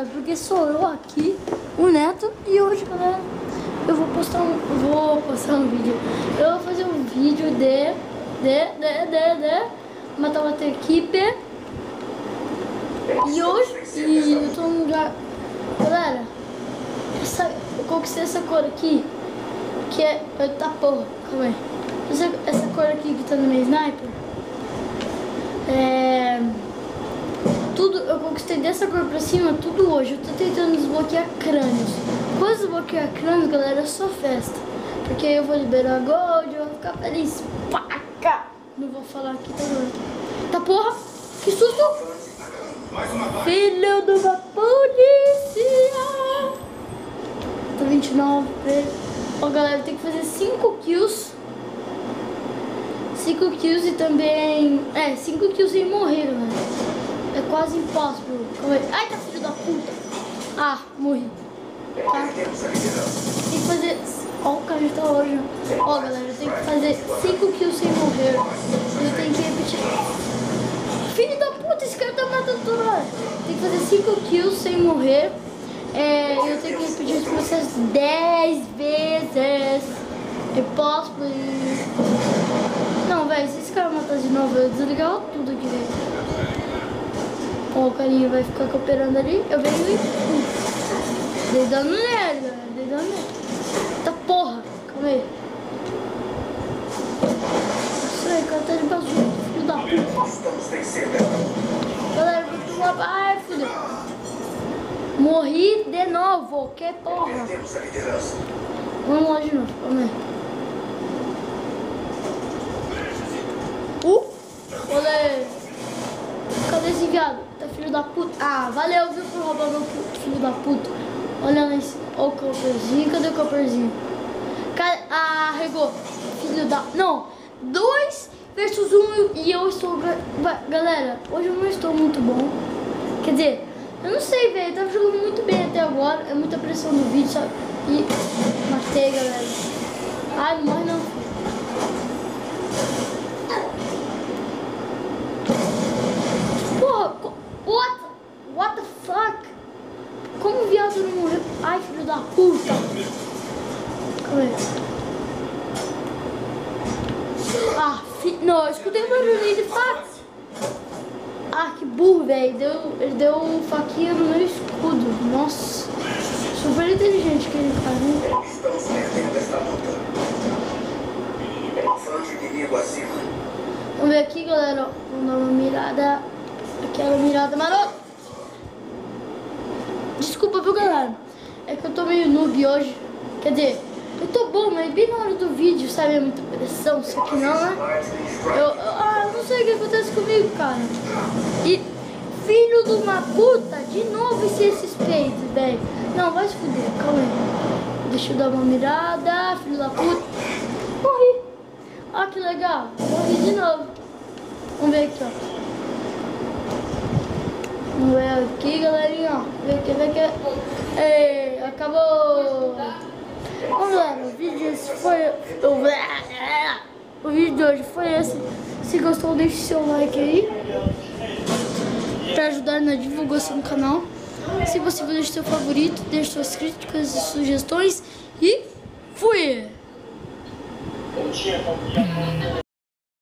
galera, porque sou eu aqui, o Neto, e hoje, galera, eu vou postar um vídeo. Eu vou fazer um vídeo de matar outra equipe. E hoje, eu tô num lugar, galera, eu conquistei essa cor aqui, que é, tá porra, calma aí. Essa cor aqui que tá no meu sniper, tudo, eu conquistei dessa cor pra cima, tudo hoje. Eu tô tentando desbloquear crânios. Quando desbloquear crânios, galera, é só festa. Porque aí eu vou liberar gold, eu vou ficar feliz. Paca! Não vou falar aqui, tá doido. Tá porra! Que susto! Filho de uma polícia! Tá 29. Ó, galera, tem que fazer 5 kills. 5 kills e também... 5 kills sem morrer, galera. É quase impossível. Ai, tá filho da puta. Ah, morri. Tá? Tem que fazer... Ó, o cara tá hoje. Ó, galera, eu tenho que fazer 5 kills sem morrer. Eu tenho que repetir. Filho da puta, esse cara tá matando toda hora. Tem que fazer 5 kills sem morrer. Eu tenho que repetir esse processo 10 vezes. Eu posso, please. Não, velho, se esse cara matar de novo, eu desligar tudo aqui, velho. Ó, o carinha vai ficar cooperando ali. Eu venho e... Dei dano nele, galera. Dei dano nele. Eita porra. Calma aí. Isso aí, cara tá de bazuca. Filho da puta. Galera, vou tomar... Ai, filho. Morri de novo. Que porra. Vamos lá de novo. Calma aí. Olê. Cadê esse viado? Tá filho da puta. Ah, valeu, viu, por roubar meu filho da puta. Olha lá esse. Ó o copperzinho. Cadê o copperzinho? Ah, regou. Filho da... Não. 2 versus 1 e eu estou... Galera, hoje eu não estou muito bom. Quer dizer, eu não sei, velho. Eu tava jogando muito bem até agora. É muita pressão no vídeo, sabe? E matei, galera. Ai, não morre não. What the fuck? Como o viado não morreu? Ai, filho da puta. Calma aí. Ah, não, eu escutei o barulho de faca. Ah, que burro, velho. Ele deu um faquinha no meu escudo. Nossa. Super inteligente que ele faz, né? Estamos perdendo esta luta. Frente inimigo acima. Vamos ver aqui, galera. Vamos dar uma mirada. Aquela mirada marota. Desculpa, viu, galera? É que eu tô meio noob hoje. Quer dizer, eu tô bom, mas bem na hora do vídeo, sabe? É muita pressão, só que não, né? Eu não sei o que acontece comigo, cara. E filho de uma puta, de novo esses peitos, velho. Não, vai se fuder, calma aí. Deixa eu dar uma mirada, filho da puta. Morri. Ah, que legal. Morri de novo. Vamos ver aqui, ó. Vamos ver aqui, galerinha, ó. Vem aqui. Ei, acabou. Bom, galera, o vídeo de hoje foi esse. Se gostou, deixe seu like aí pra ajudar na divulgação do canal. Se você viu, deixe seu favorito, deixe suas críticas e sugestões. E fui!